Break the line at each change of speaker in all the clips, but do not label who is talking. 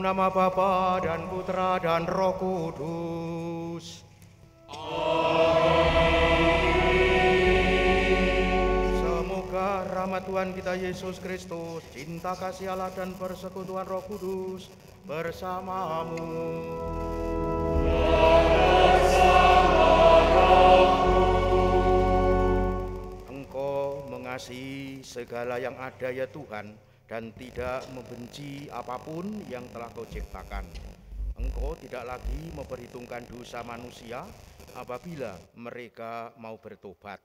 nama Bapa dan Putra dan Roh Kudus. Semoga rahmat Tuhan kita Yesus Kristus, cinta kasih Allah dan persekutuan Roh Kudus bersamamu. Engkau mengasihi segala yang ada ya Tuhan, dan tidak membenci apapun yang telah Kau ciptakan. Engkau tidak lagi memperhitungkan dosa manusia apabila mereka mau bertobat.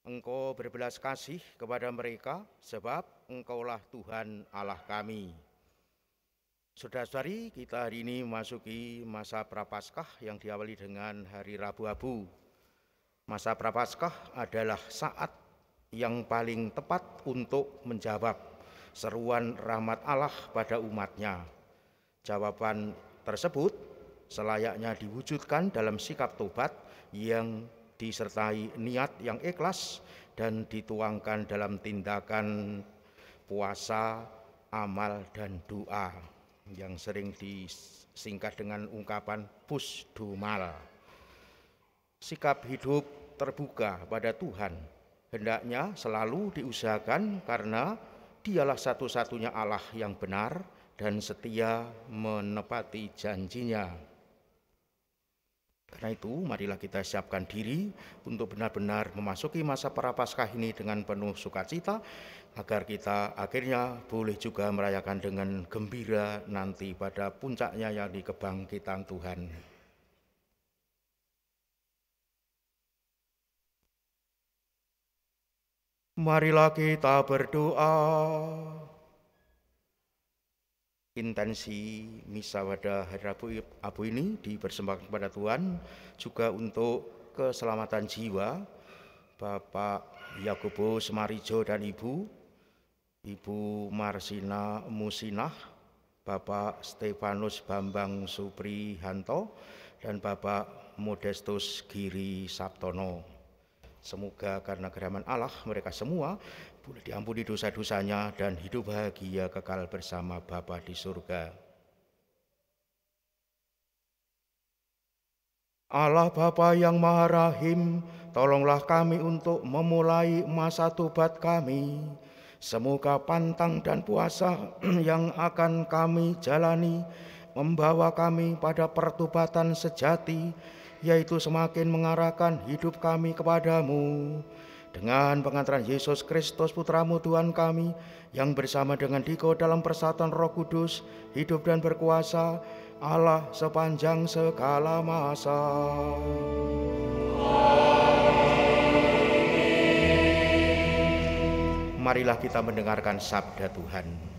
Engkau berbelas kasih kepada mereka, sebab Engkaulah Tuhan Allah kami. Saudara-saudari, kita hari ini memasuki masa Prapaskah yang diawali dengan hari Rabu Abu. Masa Prapaskah adalah saat yang paling tepat untuk menjawab seruan rahmat Allah pada umatnya. Jawaban tersebut selayaknya diwujudkan dalam sikap tobat yang disertai niat yang ikhlas dan dituangkan dalam tindakan puasa, amal, dan doa yang sering disingkat dengan ungkapan pusdumal. Sikap hidup terbuka pada Tuhan hendaknya selalu diusahakan karena Dialah satu-satunya Allah yang benar dan setia menepati janjinya. Karena itu, marilah kita siapkan diri untuk benar-benar memasuki masa Prapaskah ini dengan penuh sukacita, agar kita akhirnya boleh juga merayakan dengan gembira nanti pada puncaknya yang di kebangkitan Tuhan. Marilah kita berdoa. Intensi misa pada hari Rabu Abu ini dipersembahkan kepada Tuhan juga untuk keselamatan jiwa Bapak Yakobus Marijo dan Ibu Marsina Musinah, Bapak Stefanus Bambang Suprihanto, dan Bapak Modestus Giri Sabtono. Semoga karena kerahiman Allah mereka semua boleh diampuni dosa-dosanya dan hidup bahagia kekal bersama Bapa di surga. Allah Bapa yang Maha Rahim, tolonglah kami untuk memulai masa tobat kami. Semoga pantang dan puasa yang akan kami jalani membawa kami pada pertobatan sejati, yaitu semakin mengarahkan hidup kami kepadamu. Dengan pengantaran Yesus Kristus Putramu Tuhan kami, yang bersama dengan Dikau dalam persatuan Roh Kudus, hidup dan berkuasa Allah sepanjang segala masa. Amin. Marilah kita mendengarkan sabda Tuhan.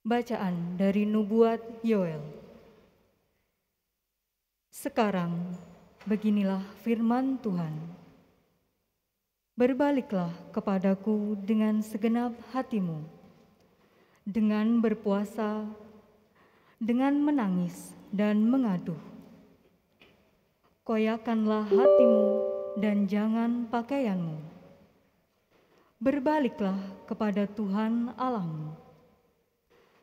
Bacaan dari Nubuat Yoel. Sekarang, beginilah firman Tuhan. Berbaliklah kepadaku dengan segenap hatimu, dengan berpuasa, dengan menangis dan mengaduh. Koyakanlah hatimu dan jangan pakaianmu. Berbaliklah kepada Tuhan Allahmu,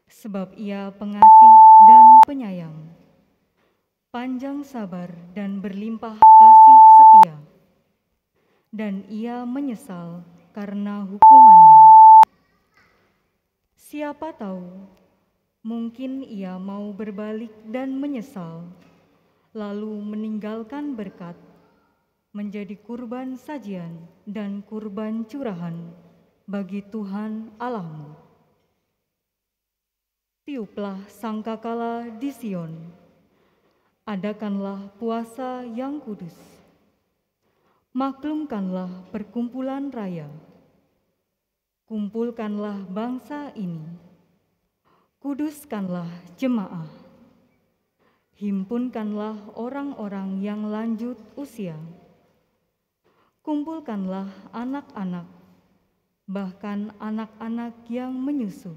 sebab Ia pengasih dan penyayang, panjang sabar dan berlimpah kasih setia, dan Ia menyesal karena hukumannya. Siapa tahu, mungkin Ia mau berbalik dan menyesal, lalu meninggalkan berkat, menjadi kurban sajian dan kurban curahan bagi Tuhan Allahmu. Tiuplah sangkakala di Sion, adakanlah puasa yang kudus, maklumkanlah perkumpulan raya, kumpulkanlah bangsa ini, kuduskanlah jemaah, himpunkanlah orang-orang yang lanjut usia, kumpulkanlah anak-anak, bahkan anak-anak yang menyusu.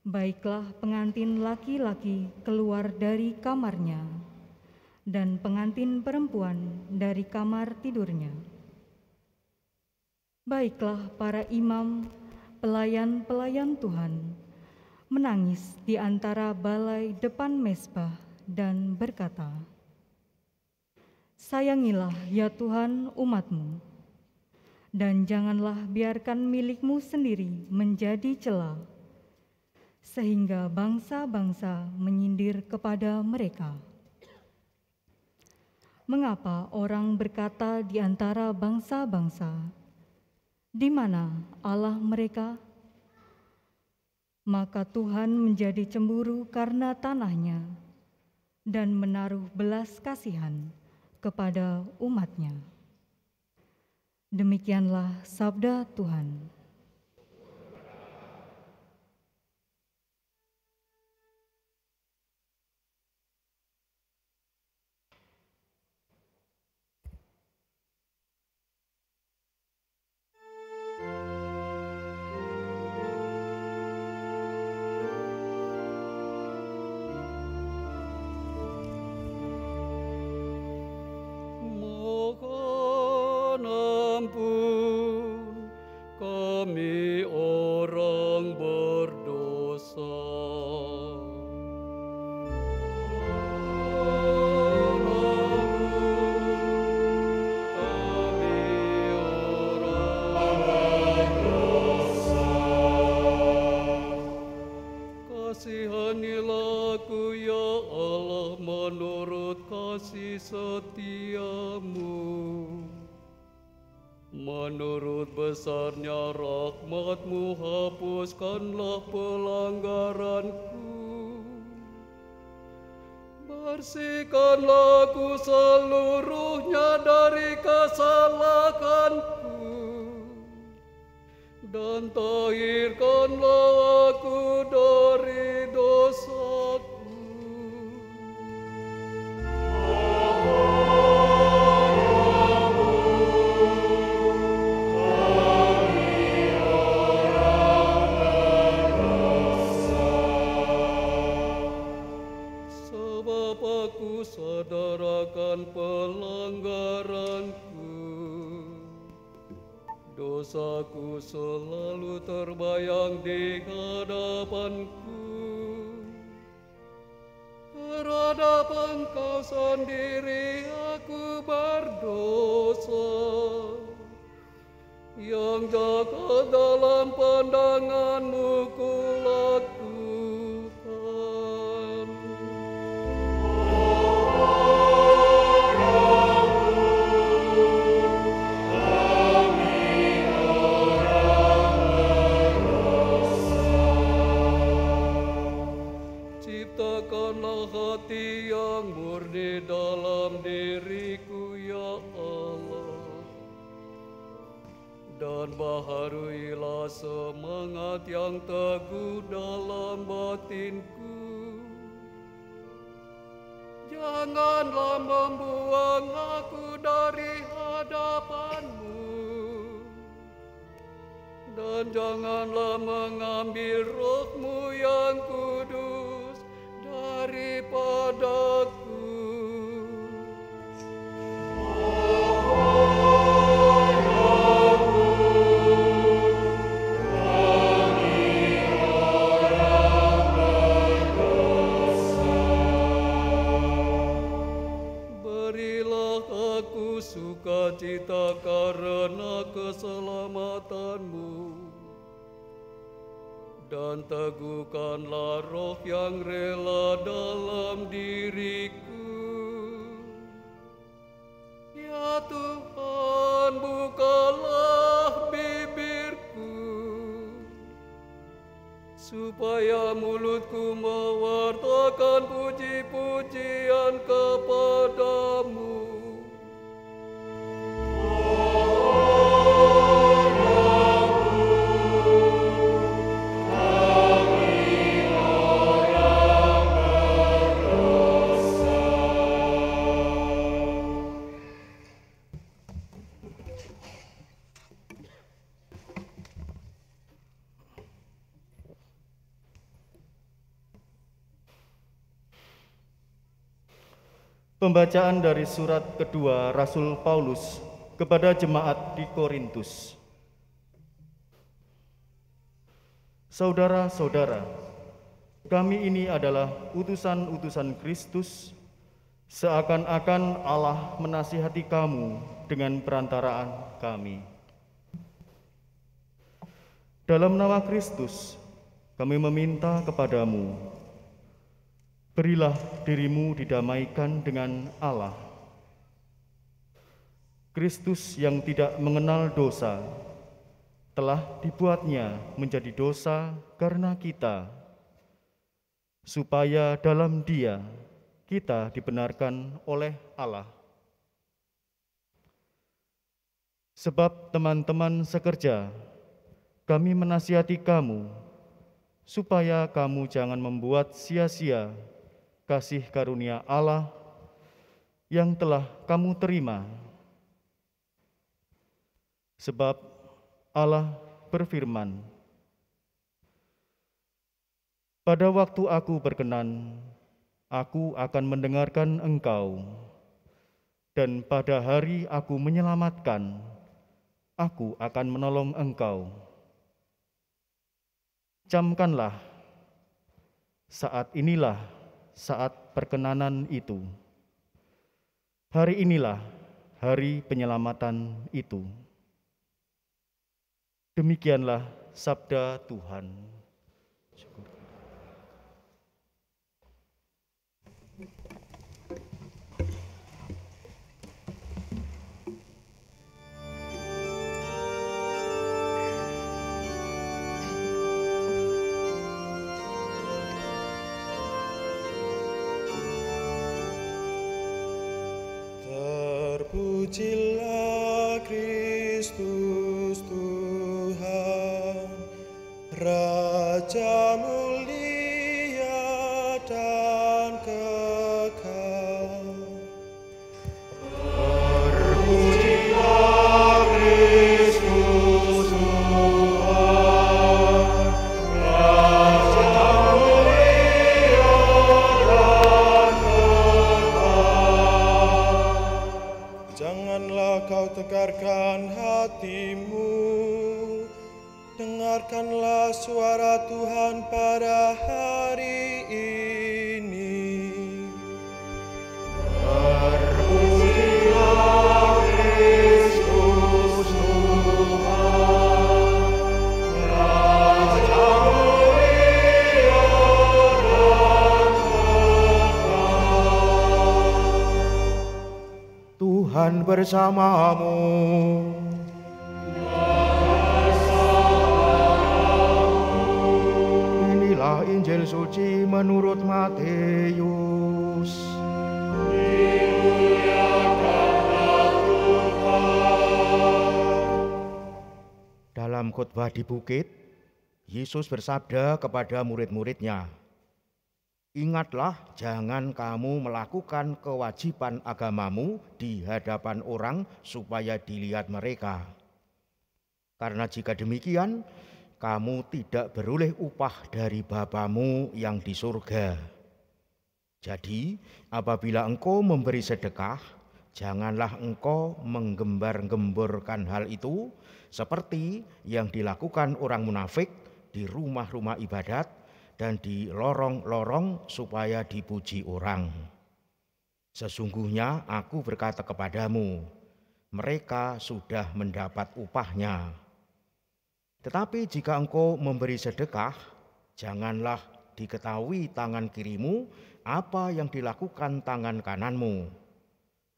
Baiklah pengantin laki-laki keluar dari kamarnya, dan pengantin perempuan dari kamar tidurnya. Baiklah para imam, pelayan-pelayan Tuhan, menangis di antara balai depan mezbah dan berkata, "Sayangilah ya Tuhan umat-Mu, dan janganlah biarkan milik-Mu sendiri menjadi cela, sehingga bangsa-bangsa menyindir kepada mereka. Mengapa orang berkata di antara bangsa-bangsa, 'Di mana Allah mereka?' Maka Tuhan menjadi cemburu karena tanahnya dan menaruh belas kasihan kepada umat-Nya." Demikianlah sabda Tuhan.
Mohon ampun kami orang berdosa. Mohon ampun kami orang berdosa. Kasihanilah aku ya Allah menurut kasih setiamu. Menurut besarnya rahmat-Mu hapuskanlah pelanggaranku. Bersihkanlah aku seluruhnya dari kesalahanku, dan tahirkanlah aku dari dosaku. Sebab aku sadar akan pelanggaranku, dosaku selalu terbayang di hadapanku. Terhadap Engkau sendiri aku berdosa, yang jaga dalam pandangan-Mu kulakukan. Ciptakanlah hati yang murni dalam diriku ya Allah, dan baharuilah semangat yang teguh dalam batinku. Janganlah membuang aku dari hadapan-Mu, dan janganlah mengambil Roh-Mu yang kudus daripadaku. Berilah aku sukacita karena keselamatan-Mu, dan teguhkanlah roh yang rela dalam diriku. Ya Tuhan, bukalah bibirku, supaya mulutku mewartakan puji-pujian kepadamu.
Pembacaan dari surat kedua Rasul Paulus kepada jemaat di Korintus. Saudara-saudara, kami ini adalah utusan-utusan Kristus, seakan-akan Allah menasihati kamu dengan perantaraan kami. Dalam nama Kristus, kami meminta kepadamu, berilah dirimu didamaikan dengan Allah. Kristus yang tidak mengenal dosa telah dibuatnya menjadi dosa karena kita, supaya dalam Dia kita dibenarkan oleh Allah. Sebab teman-teman sekerja, kami menasihati kamu, supaya kamu jangan membuat sia-sia kasih karunia Allah yang telah kamu terima. Sebab Allah berfirman, "Pada waktu aku berkenan, aku akan mendengarkan engkau, dan pada hari aku menyelamatkan, aku akan menolong engkau." Camkanlah, saat inilah saat perkenanan itu. Hari inilah hari penyelamatan itu. Demikianlah sabda Tuhan.
Terpujilah Kristus Tuhan, Raja mulia dan kekal. Terpujilah Kristus Tuhan, Raja mulia dan kekal. Janganlah kau tegarkan hatimu, dengarkanlah suara Tuhan pada hari ini. Terpujilah Kristus Tuhan, Raja mulia dan kekal.
Tuhan bersamamu. Inilah Injil suci menurut Matius. Dalam khotbah di bukit, Yesus bersabda kepada murid-muridnya, "Ingatlah, jangan kamu melakukan kewajiban agamamu di hadapan orang supaya dilihat mereka. Karena jika demikian, kamu tidak beroleh upah dari Bapamu yang di surga. Jadi, apabila engkau memberi sedekah, janganlah engkau menggembar-gemborkan hal itu seperti yang dilakukan orang munafik di rumah-rumah ibadat dan di lorong-lorong supaya dipuji orang. Sesungguhnya aku berkata kepadamu, mereka sudah mendapat upahnya. Tetapi jika engkau memberi sedekah, janganlah diketahui tangan kirimu apa yang dilakukan tangan kananmu.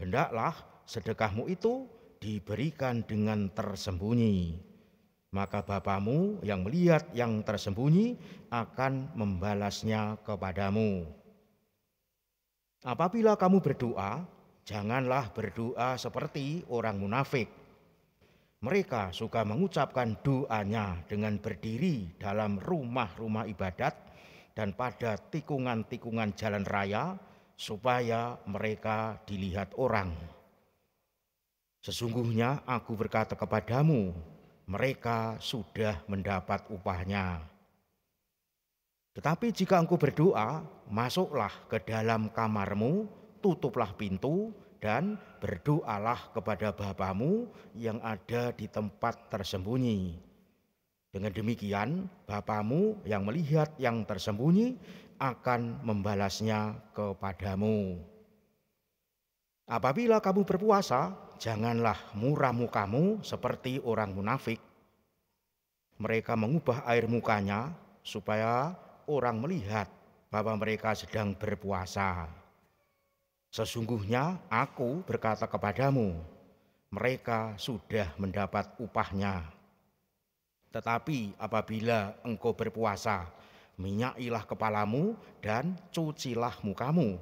Hendaklah sedekahmu itu diberikan dengan tersembunyi. Maka Bapamu yang melihat yang tersembunyi akan membalasnya kepadamu. Apabila kamu berdoa, janganlah berdoa seperti orang munafik. Mereka suka mengucapkan doanya dengan berdiri dalam rumah-rumah ibadat dan pada tikungan-tikungan jalan raya supaya mereka dilihat orang. Sesungguhnya aku berkata kepadamu, mereka sudah mendapat upahnya. Tetapi jika engkau berdoa, masuklah ke dalam kamarmu, tutuplah pintu dan berdoalah kepada Bapamu yang ada di tempat tersembunyi. Dengan demikian, Bapamu yang melihat yang tersembunyi akan membalasnya kepadamu. Apabila kamu berpuasa, janganlah muram mukamu seperti orang munafik. Mereka mengubah air mukanya supaya orang melihat bahwa mereka sedang berpuasa. Sesungguhnya aku berkata kepadamu, mereka sudah mendapat upahnya. Tetapi apabila engkau berpuasa, minyakilah kepalamu dan cucilah mukamu,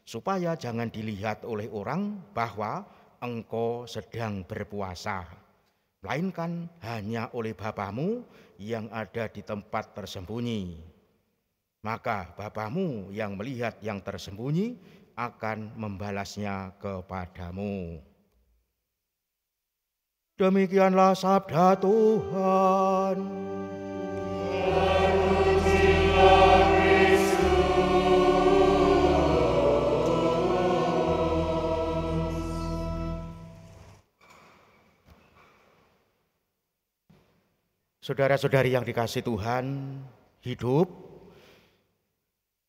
supaya jangan dilihat oleh orang bahwa engkau sedang berpuasa, melainkan hanya oleh Bapamu yang ada di tempat tersembunyi. Maka Bapamu yang melihat yang tersembunyi akan membalasnya kepadamu. Demikianlah sabda Tuhan. Saudara-saudari yang dikasihi Tuhan, hidup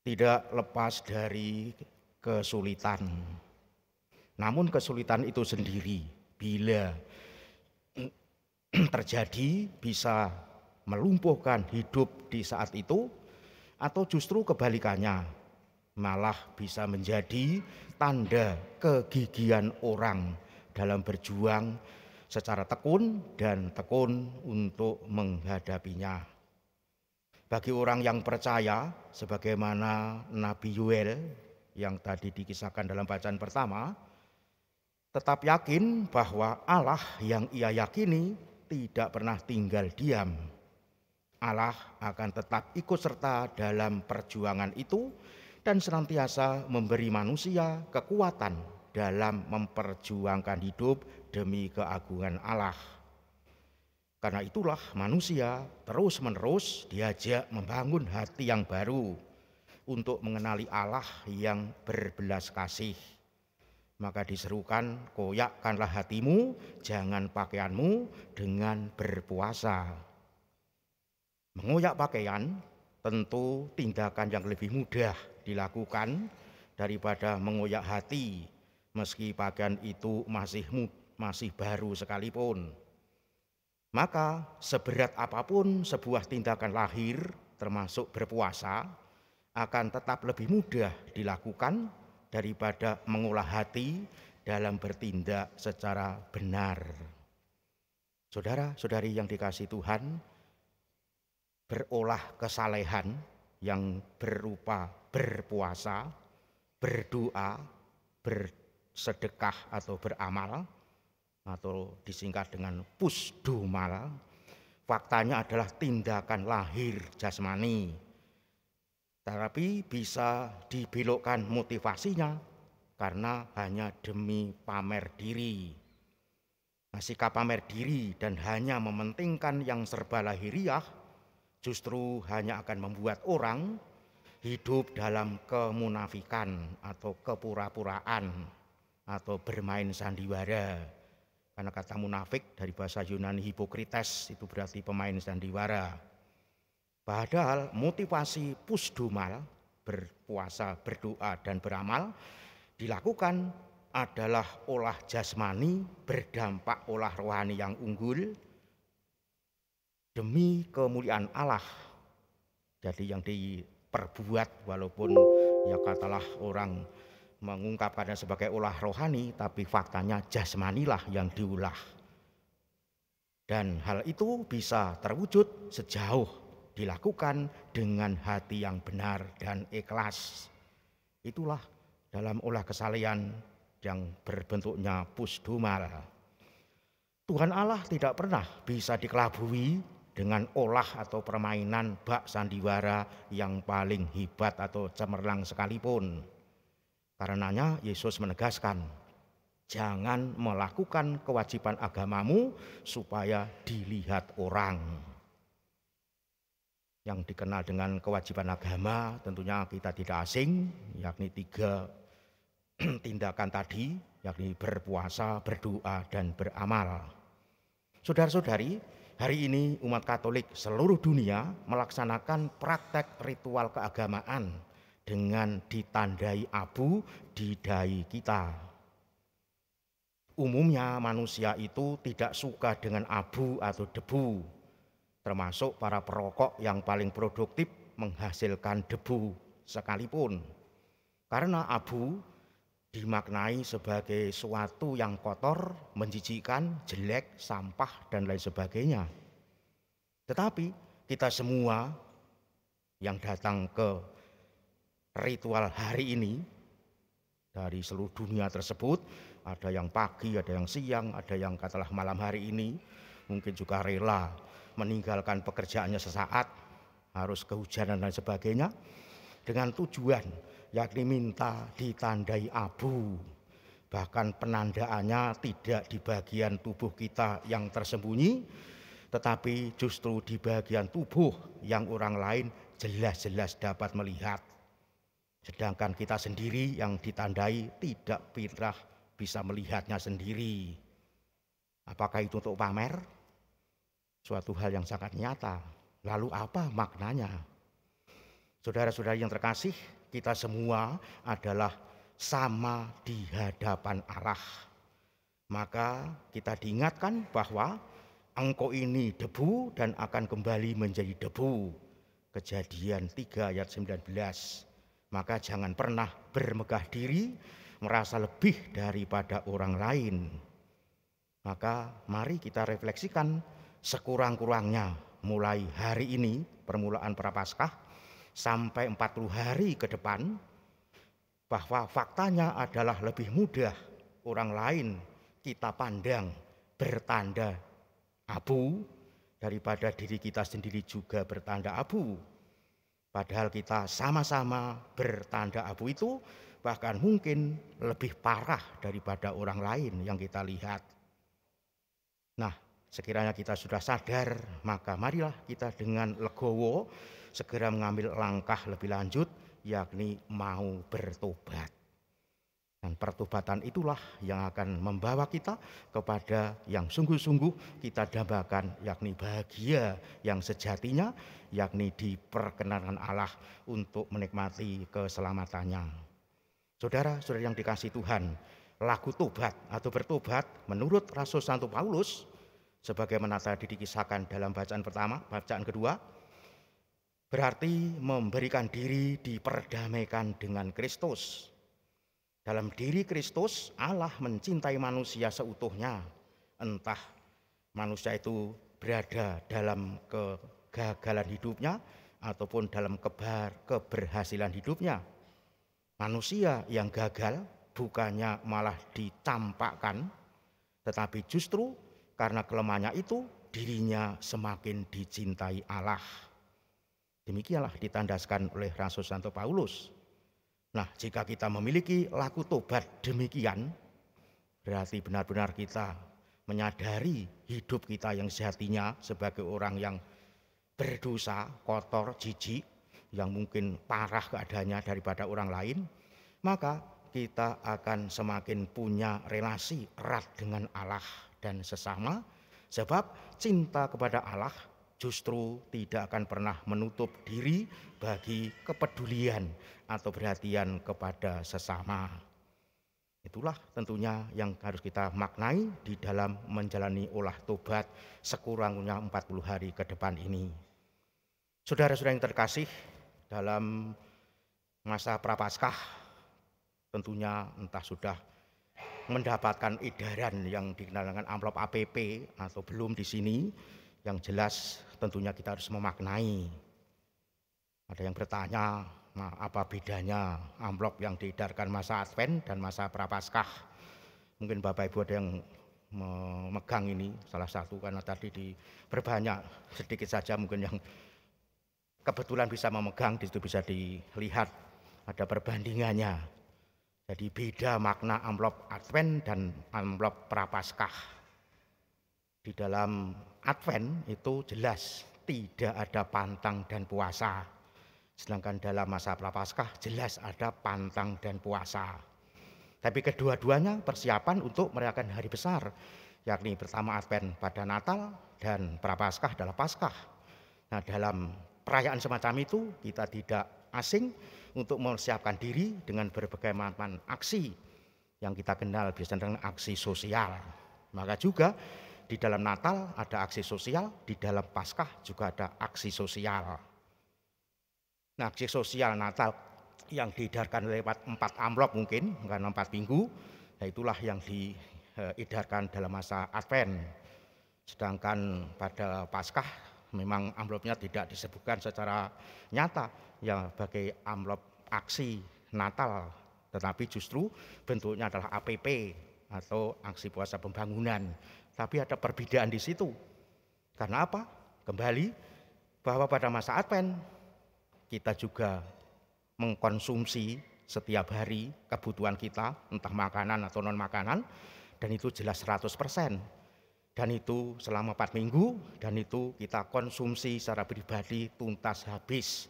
tidak lepas dari kesulitan. Namun kesulitan itu sendiri bila terjadi bisa melumpuhkan hidup di saat itu, atau justru kebalikannya, malah bisa menjadi tanda kegigihan orang dalam berjuang secara tekun dan tekun untuk menghadapinya. Bagi orang yang percaya, sebagaimana Nabi Yoel yang tadi dikisahkan dalam bacaan pertama, tetap yakin bahwa Allah yang ia yakini tidak pernah tinggal diam. Allah akan tetap ikut serta dalam perjuangan itu dan senantiasa memberi manusia kekuatan dalam memperjuangkan hidup demi keagungan Allah. Karena itulah manusia terus-menerus diajak membangun hati yang baru untuk mengenali Allah yang berbelas kasih. Maka diserukan, koyakkanlah hatimu, jangan pakaianmu dengan berpuasa. Mengoyak pakaian tentu tindakan yang lebih mudah dilakukan daripada mengoyak hati, meski pakaian itu masih baru sekalipun. Maka seberat apapun sebuah tindakan lahir, termasuk berpuasa, akan tetap lebih mudah dilakukan daripada mengolah hati dalam bertindak secara benar. Saudara-saudari yang dikasihi Tuhan, berolah kesalehan yang berupa berpuasa, berdoa, bersedekah atau beramal, atau disingkat dengan pusdomal, faktanya adalah tindakan lahir jasmani. Tapi bisa dibelokkan motivasinya karena hanya demi pamer diri. Nah, sikap pamer diri dan hanya mementingkan yang serba lahiriah justru hanya akan membuat orang hidup dalam kemunafikan atau kepura-puraan atau bermain sandiwara. Karena kata munafik dari bahasa Yunani hipokrites itu berarti pemain sandiwara. Padahal motivasi pusdomal, berpuasa, berdoa, dan beramal dilakukan adalah olah jasmani berdampak olah rohani yang unggul demi kemuliaan Allah. Jadi yang diperbuat walaupun ya katalah orang mengungkapkannya sebagai olah rohani, tapi faktanya jasmanilah yang diulah. Dan hal itu bisa terwujud sejauh dilakukan dengan hati yang benar dan ikhlas. Itulah dalam olah kesalehan yang berbentuknya pusdomal. Tuhan Allah tidak pernah bisa dikelabui dengan olah atau permainan bak sandiwara yang paling hebat atau cemerlang sekalipun. Karenanya Yesus menegaskan, jangan melakukan kewajiban agamamu supaya dilihat orang. Yang dikenal dengan kewajiban agama tentunya kita tidak asing, yakni 3 tindakan tadi, yakni berpuasa, berdoa, dan beramal. Saudara-saudari, hari ini umat Katolik seluruh dunia melaksanakan praktek ritual keagamaan dengan ditandai abu di dahi kita. Umumnya manusia itu tidak suka dengan abu atau debu, termasuk para perokok yang paling produktif menghasilkan debu sekalipun. Karena abu dimaknai sebagai suatu yang kotor, menjijikkan, jelek, sampah, dan lain sebagainya. Tetapi kita semua yang datang ke ritual hari ini dari seluruh dunia tersebut, ada yang pagi, ada yang siang, ada yang katalah malam hari ini, mungkin juga rela meninggalkan pekerjaannya sesaat, harus kehujanan dan sebagainya, dengan tujuan yakni minta ditandai abu. Bahkan penandaannya tidak di bagian tubuh kita yang tersembunyi, tetapi justru di bagian tubuh yang orang lain jelas-jelas dapat melihat. Sedangkan kita sendiri yang ditandai tidak pernah bisa melihatnya sendiri. Apakah itu untuk pamer? Suatu hal yang sangat nyata. Lalu apa maknanya? Saudara-saudari yang terkasih, kita semua adalah sama di hadapan Allah. Maka kita diingatkan bahwa engkau ini debu dan akan kembali menjadi debu. Kejadian 3 ayat 19. Maka jangan pernah bermegah diri, merasa lebih daripada orang lain. Maka mari kita refleksikan sekurang-kurangnya mulai hari ini, permulaan Prapaskah, sampai 40 hari ke depan, bahwa faktanya adalah lebih mudah orang lain kita pandang bertanda abu daripada diri kita sendiri juga bertanda abu. Padahal kita sama-sama bertanda abu itu bahkan mungkin lebih parah daripada orang lain yang kita lihat. Nah, sekiranya kita sudah sadar, maka marilah kita dengan legowo segera mengambil langkah lebih lanjut, yakni mau bertobat. Dan pertobatan itulah yang akan membawa kita kepada yang sungguh-sungguh kita dambakan, yakni bahagia yang sejatinya, yakni diperkenankan Allah untuk menikmati keselamatannya. Saudara-saudara yang dikasihi Tuhan, laku tobat atau bertobat menurut Rasul Santo Paulus, sebagaimana tadi dikisahkan dalam bacaan pertama, bacaan kedua, berarti memberikan diri diperdamaikan dengan Kristus. Dalam diri Kristus, Allah mencintai manusia seutuhnya. Entah manusia itu berada dalam kegagalan hidupnya ataupun dalam keberhasilan hidupnya. Manusia yang gagal bukannya malah dicampakkan, tetapi justru karena kelemahannya itu dirinya semakin dicintai Allah. Demikianlah ditandaskan oleh Rasul Santo Paulus. Nah, jika kita memiliki laku tobat demikian, berarti benar-benar kita menyadari hidup kita yang sejatinya sebagai orang yang berdosa, kotor, jijik, yang mungkin parah keadaannya daripada orang lain, maka kita akan semakin punya relasi erat dengan Allah dan sesama, sebab cinta kepada Allah justru tidak akan pernah menutup diri bagi kepedulian atau perhatian kepada sesama. Itulah tentunya yang harus kita maknai di dalam menjalani olah tobat sekurang-kurangnya 40 hari ke depan ini. Saudara-saudara yang terkasih, dalam masa Prapaskah tentunya entah sudah mendapatkan edaran yang dikenal dengan amplop APP atau belum di sini. Yang jelas tentunya kita harus memaknai. Ada yang bertanya, nah, apa bedanya amplop yang diedarkan masa Advent dan masa Prapaskah? Mungkin Bapak Ibu ada yang memegang ini salah satu, karena tadi diperbanyak sedikit saja mungkin yang kebetulan bisa memegang, di situ bisa dilihat ada perbandingannya. Jadi beda makna amplop Advent dan amplop Prapaskah. Di dalam Advent itu jelas tidak ada pantang dan puasa. Sedangkan dalam masa Prapaskah jelas ada pantang dan puasa. Tapi kedua-duanya persiapan untuk merayakan hari besar, yakni pertama Advent pada Natal dan Prapaskah adalah Paskah. Nah, dalam perayaan semacam itu kita tidak asing untuk mempersiapkan diri dengan berbagai macam aksi yang kita kenal biasanya dengan aksi sosial. Maka juga di dalam Natal ada aksi sosial, di dalam Paskah juga ada aksi sosial. Nah, aksi sosial Natal yang diedarkan lewat 4 amplop mungkin, karena 4 minggu, nah itulah yang diedarkan dalam masa Advent. Sedangkan pada Paskah memang amplopnya tidak disebutkan secara nyata ya sebagai amplop aksi Natal, tetapi justru bentuknya adalah APP atau aksi puasa pembangunan. Tapi ada perbedaan di situ. Karena apa? Kembali bahwa pada masa Advent kita juga mengkonsumsi setiap hari kebutuhan kita, entah makanan atau non makanan, dan itu jelas 100%. Dan itu selama 4 minggu, dan itu kita konsumsi secara pribadi tuntas habis.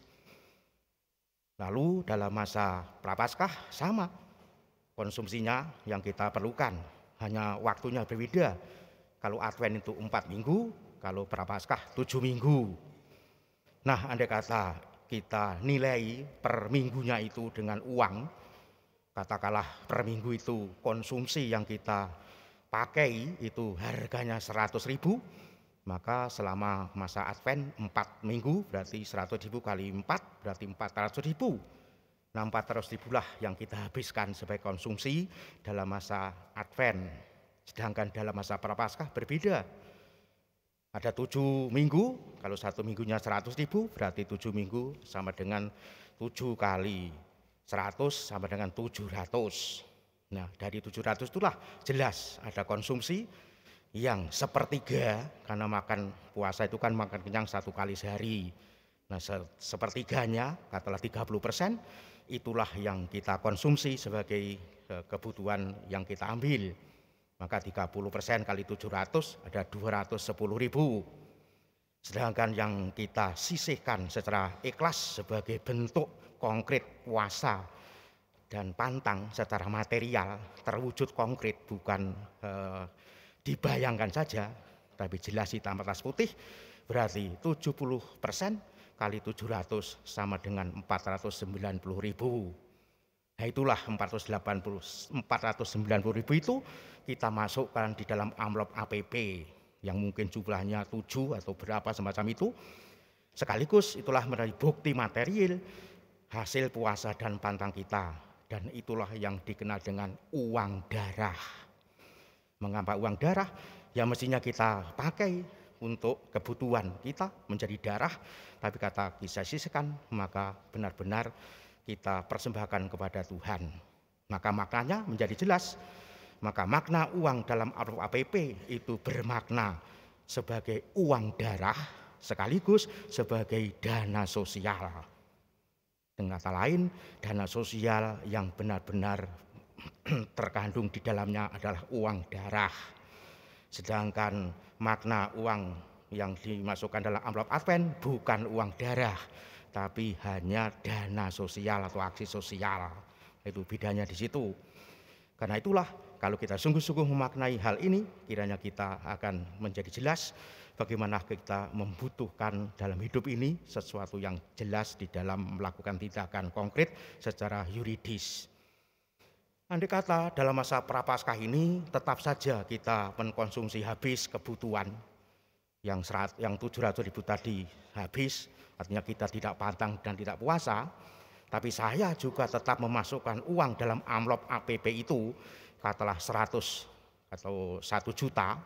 Lalu dalam masa Prapaskah sama, konsumsinya yang kita perlukan, hanya waktunya berbeda. Kalau Advent itu 4 minggu, kalau Prapaskah 7 minggu. Nah, andai kata kita nilai per minggunya itu dengan uang, katakanlah per minggu itu konsumsi yang kita pakai itu harganya 100.000, maka selama masa Advent 4 minggu berarti 100.000 kali 4 berarti 400.000. Nah, 400.000 lah yang kita habiskan sebagai konsumsi dalam masa Advent. Sedangkan dalam masa Prapaskah berbeda. Ada 7 minggu, kalau 1 minggunya 100.000 berarti 7 minggu sama dengan 7 kali 100 sama dengan 700. Nah, dari 700 itulah jelas ada konsumsi yang sepertiga, karena makan puasa itu kan makan kenyang 1 kali sehari. Nah, sepertiganya, katakanlah 30%, itulah yang kita konsumsi sebagai kebutuhan yang kita ambil. Maka 30% kali 700 ada 210.000. Sedangkan yang kita sisihkan secara ikhlas sebagai bentuk konkret puasa dan pantang secara material, terwujud konkret, bukan dibayangkan saja, tapi jelas hitam atas putih, berarti 70% kali 700 sama dengan 490.000. Nah, itulah 490.000 itu kita masukkan di dalam amplop APP yang mungkin jumlahnya 7 atau berapa semacam itu. Sekaligus itulah menjadi bukti material hasil puasa dan pantang kita, dan itulah yang dikenal dengan uang darah. Mengapa uang darah? Ya mestinya kita pakai untuk kebutuhan kita menjadi darah, tapi kata kita sisihkan, maka benar-benar kita persembahkan kepada Tuhan. Maka maknanya menjadi jelas. Maka makna uang dalam amplop APP itu bermakna sebagai uang darah sekaligus sebagai dana sosial. Dengan kata lain, dana sosial yang benar-benar terkandung di dalamnya adalah uang darah. Sedangkan makna uang yang dimasukkan dalam amplop Advent bukan uang darah, tapi hanya dana sosial atau aksi sosial. Itu bedanya di situ. Karena itulah kalau kita sungguh-sungguh memaknai hal ini, kiranya kita akan menjadi jelas bagaimana kita membutuhkan dalam hidup ini sesuatu yang jelas di dalam melakukan tindakan konkret secara yuridis. Andai kata dalam masa Prapaskah ini tetap saja kita mengkonsumsi habis kebutuhan yang 700.000 tadi habis, artinya kita tidak pantang dan tidak puasa, tapi saya juga tetap memasukkan uang dalam amplop APP itu, katakanlah 100 atau 1 juta.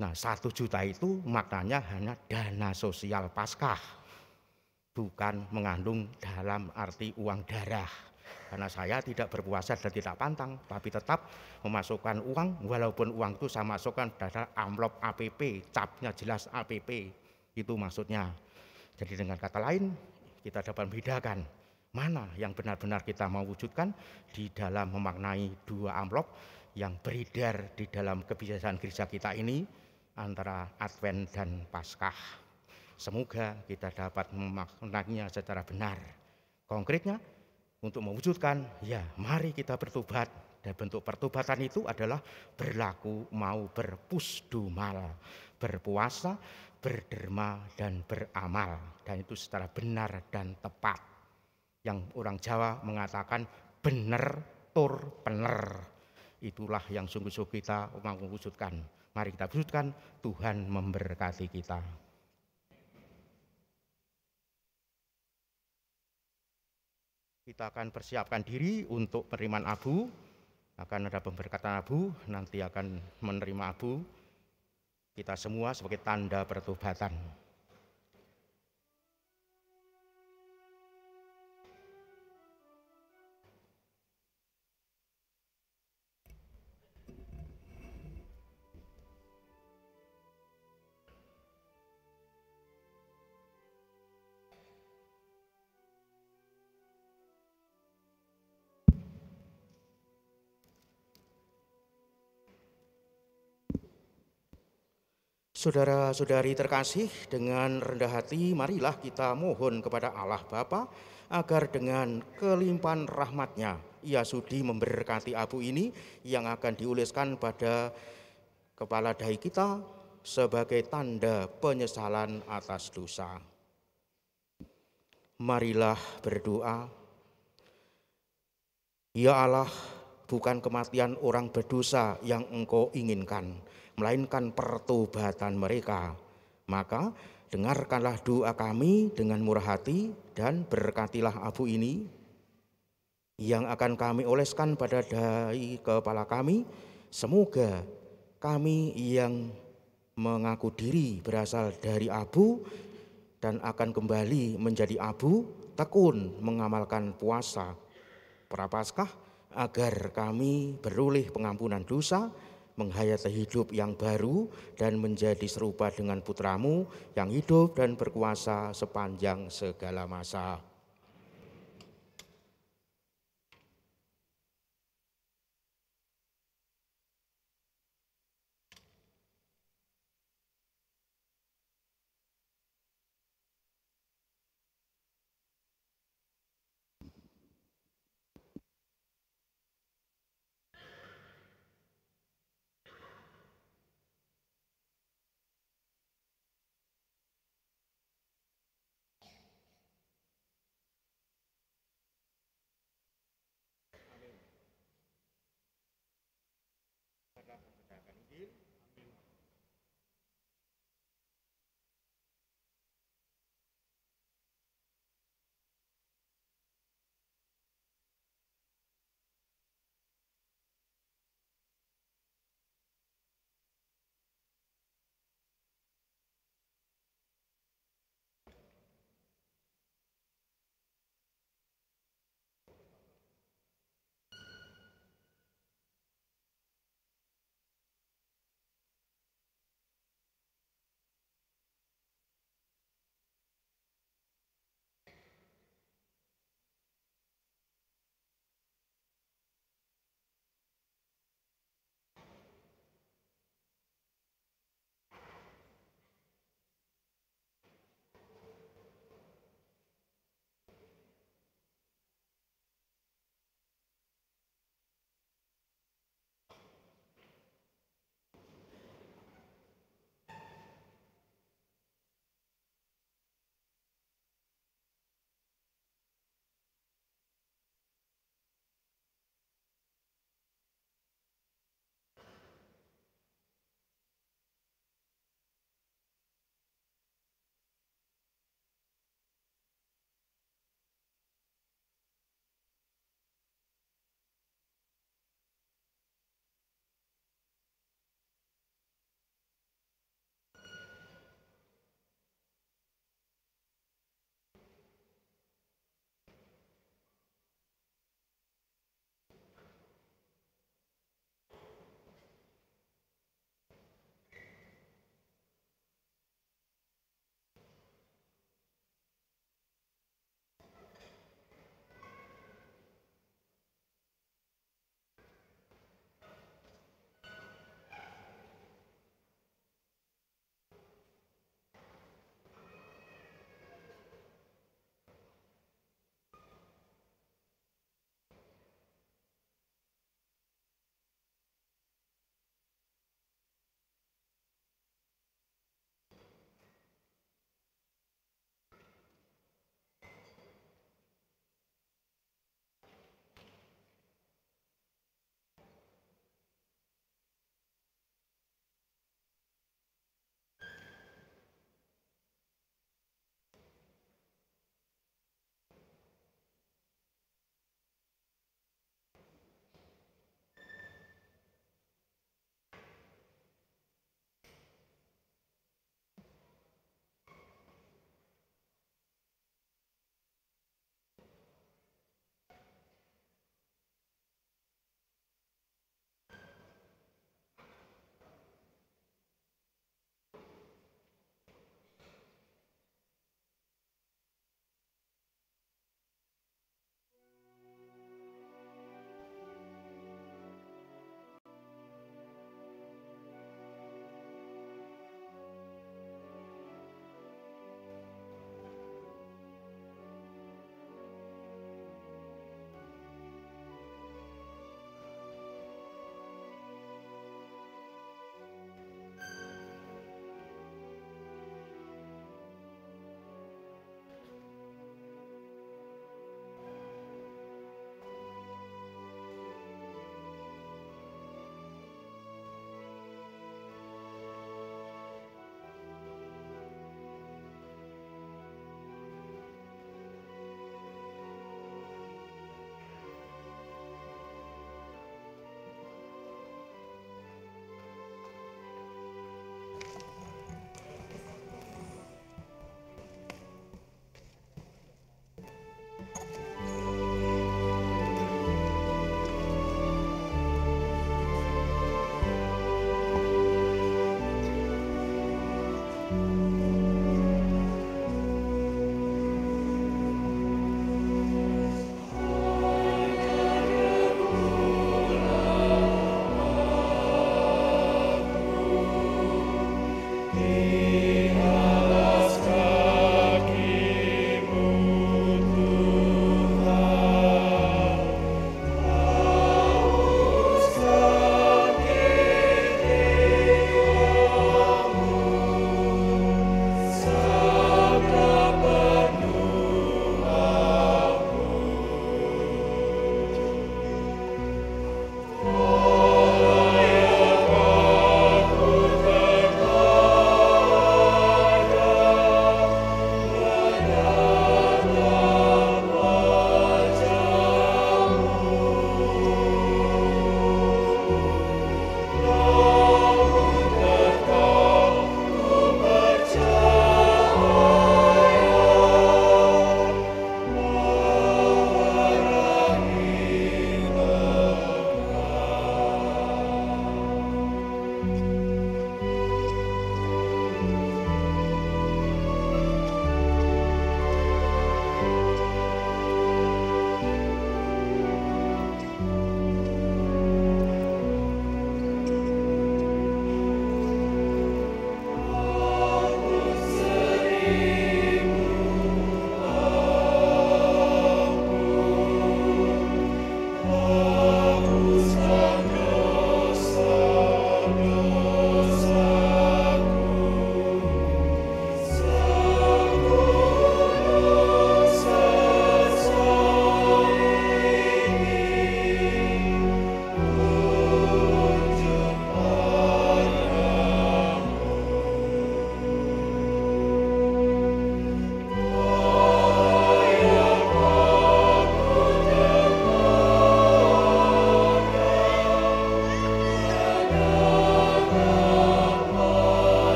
Nah, 1 juta itu maknanya hanya dana sosial Paskah, bukan mengandung dalam arti uang darah. Karena saya tidak berpuasa dan tidak pantang, tapi tetap memasukkan uang, walaupun uang itu saya masukkan dalam amplop APP, capnya jelas APP, itu maksudnya. Jadi dengan kata lain, kita dapat membedakan mana yang benar-benar kita mau wujudkan di dalam memaknai 2 amplop yang beredar di dalam kebiasaan gereja kita ini antara Advent dan Paskah. Semoga kita dapat memaknainya secara benar. Konkretnya, untuk mewujudkan, ya mari kita bertobat Dan bentuk pertobatan itu adalah berlaku mau berpusdumal, berpuasa, berderma, dan beramal. Dan itu secara benar dan tepat. Yang orang Jawa mengatakan bener tur pener. Itulah yang sungguh-sungguh kita mau wujudkan. Mari kita wujudkan, Tuhan memberkati kita. Kita akan persiapkan diri untuk penerimaan abu. Akan ada pemberkatan abu, nanti akan menerima abu. Kita semua sebagai tanda pertobatan. Saudara-saudari terkasih, dengan rendah hati marilah kita mohon kepada Allah Bapa agar dengan kelimpahan rahmat-Nya Ia sudi memberkati abu ini yang akan diuliskan pada kepala dahi kita sebagai tanda penyesalan atas dosa. Marilah berdoa. Ya Allah, bukan kematian orang berdosa yang Engkau inginkan, melainkan pertobatan mereka. Maka dengarkanlah doa kami dengan murah hati dan berkatilah abu ini yang akan kami oleskan pada dahi kepala kami. Semoga kami yang mengaku diri berasal dari abu dan akan kembali menjadi abu, tekun mengamalkan puasa Prapaskah agar kami beroleh pengampunan dosa, menghayati hidup yang baru dan menjadi serupa dengan Putramu yang hidup dan berkuasa sepanjang segala masa.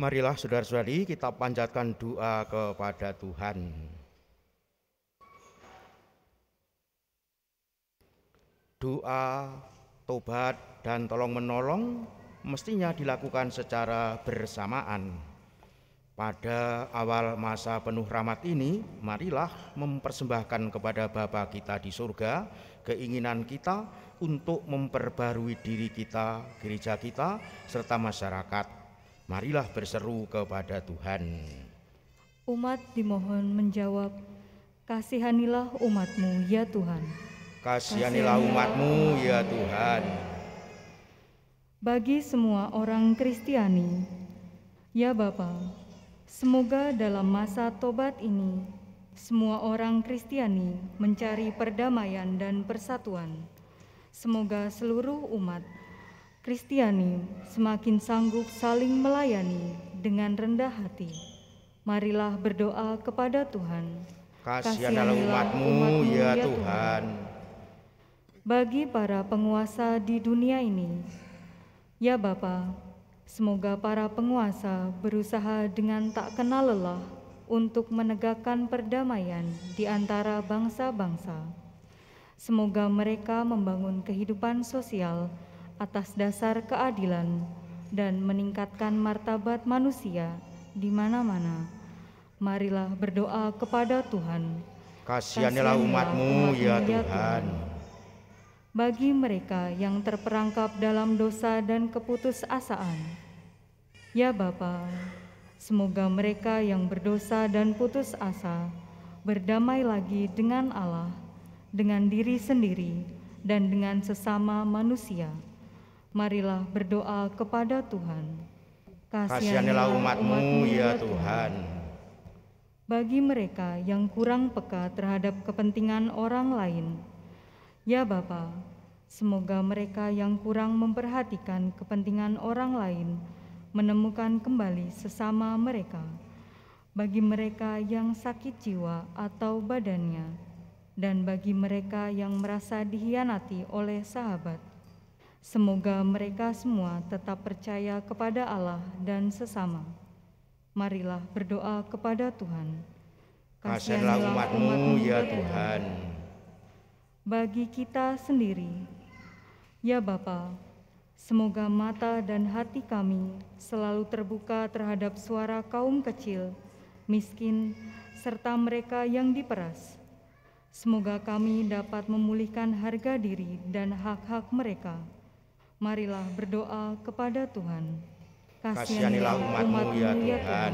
Marilah saudara-saudari kita panjatkan doa kepada Tuhan. Doa, tobat, dan tolong-menolong mestinya dilakukan secara bersamaan. Pada awal masa penuh rahmat ini, marilah mempersembahkan kepada Bapa kita di surga keinginan kita untuk memperbarui diri kita, gereja kita, serta masyarakat. Marilah berseru kepada Tuhan.
Umat dimohon menjawab, kasihanilah umat-Mu ya Tuhan.
Kasihanilah umat-Mu ya Tuhan.
Bagi semua orang Kristiani, ya Bapa, semoga dalam masa tobat ini, semua orang Kristiani mencari perdamaian dan persatuan. Semoga seluruh umat Kristiani semakin sanggup saling melayani dengan rendah hati. Marilah berdoa kepada Tuhan.
Kasihanilah umat-Mu ya Tuhan.
Bagi para penguasa di dunia ini, ya Bapa, semoga para penguasa berusaha dengan tak kenal lelah untuk menegakkan perdamaian di antara bangsa-bangsa. Semoga mereka membangun kehidupan sosial atas dasar keadilan dan meningkatkan martabat manusia di mana-mana. Marilah berdoa kepada Tuhan.
Kasihanilah umat-Mu ya Tuhan.
Bagi mereka yang terperangkap dalam dosa dan keputusasaan, ya Bapa, semoga mereka yang berdosa dan putus asa berdamai lagi dengan Allah, dengan diri sendiri, dan dengan sesama manusia. Marilah berdoa kepada Tuhan.
Kasihanilah umat-Mu ya Tuhan.
Bagi mereka yang kurang peka terhadap kepentingan orang lain, ya Bapa, semoga mereka yang kurang memperhatikan kepentingan orang lain menemukan kembali sesama mereka. Bagi mereka yang sakit jiwa atau badannya, dan bagi mereka yang merasa dikhianati oleh sahabat, semoga mereka semua tetap percaya kepada Allah dan sesama. Marilah berdoa kepada Tuhan.
Kasihanilah umat-Mu ya Tuhan.
Bagi kita sendiri, ya Bapa, semoga mata dan hati kami selalu terbuka terhadap suara kaum kecil, miskin, serta mereka yang diperas. Semoga kami dapat memulihkan harga diri dan hak-hak mereka. Marilah berdoa kepada Tuhan.
Kasihanilah umat-Mu ya Tuhan.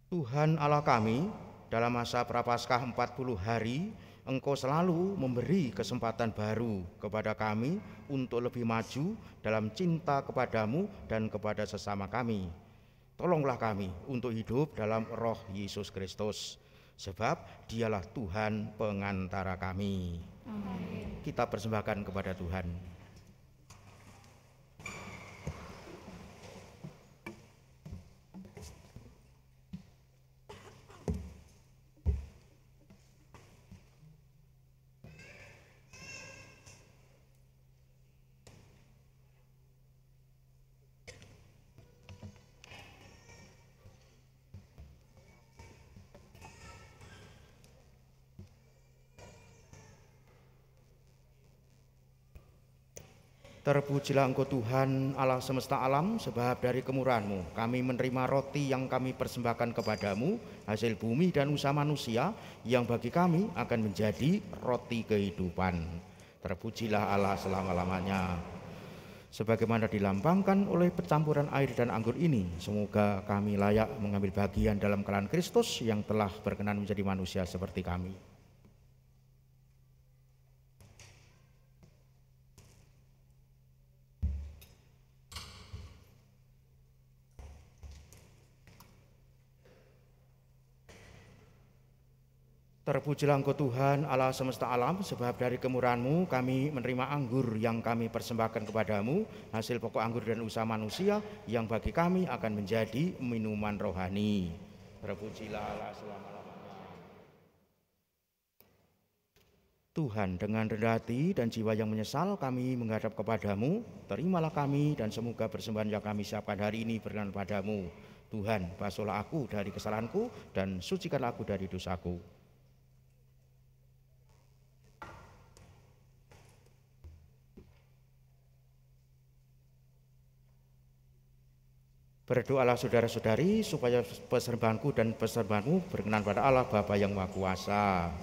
Tuhan Allah kami, dalam masa Prapaskah 40 hari, Engkau selalu memberi kesempatan baru kepada kami untuk lebih maju dalam cinta kepadamu dan kepada sesama kami. Tolonglah kami untuk hidup dalam roh Yesus Kristus, sebab Dialah Tuhan pengantara kami. Amin. Kita persembahkan kepada Tuhan. Terpujilah Engkau Tuhan Allah semesta alam, sebab dari kemurahan-Mu kami menerima roti yang kami persembahkan kepadamu, hasil bumi dan usaha manusia, yang bagi kami akan menjadi roti kehidupan. Terpujilah Allah selama-lamanya. Sebagaimana dilambangkan oleh percampuran air dan anggur ini, semoga kami layak mengambil bagian dalam kelana Kristus yang telah berkenan menjadi manusia seperti kami. Terpujilah Engkau Tuhan Allah semesta alam, sebab dari kemurahan-Mu kami menerima anggur yang kami persembahkan kepadamu, hasil pokok anggur dan usaha manusia, yang bagi kami akan menjadi minuman rohani. Terpujilah Allah selama-lamanya. Tuhan, dengan rendah hati dan jiwa yang menyesal kami menghadap kepadamu. Terimalah kami dan semoga persembahan yang kami siapkan hari ini berkenan padamu. Tuhan, basuhlah aku dari kesalahanku dan sucikanlah aku dari dosaku. Berdoalah saudara-saudari supaya persembahanku dan persembahanmu berkenan pada Allah Bapa yang Maha Kuasa.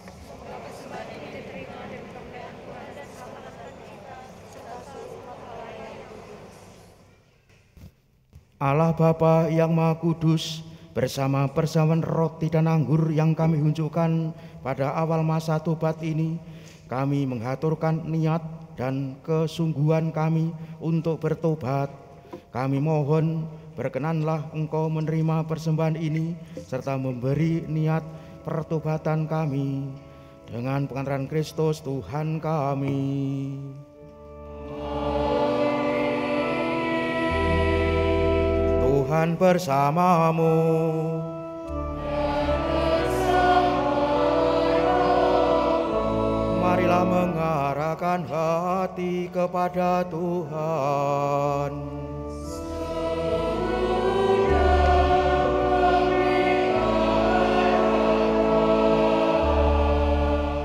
Allah Bapa yang Maha Kudus, bersama perjamuan roti dan anggur yang kami unjukkan pada awal masa tobat ini, kami menghaturkan niat dan kesungguhan kami untuk bertobat. Kami mohon berkenanlah Engkau menerima persembahan ini serta memberi niat pertobatan kami dengan pengantaran Kristus Tuhan kami. Tuhan bersamamu. Marilah mengarahkan hati kepada Tuhan.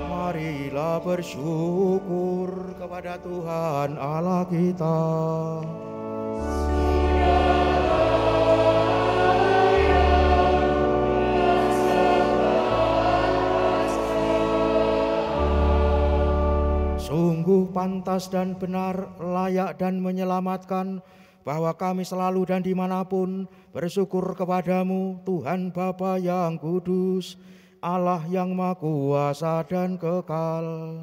Marilah bersyukur kepada Tuhan Allah kita. Sungguh pantas dan benar, layak dan menyelamatkan, bahwa kami selalu dan dimanapun bersyukur kepadamu, Tuhan Bapa yang kudus, Allah yang Maha Kuasa dan kekal.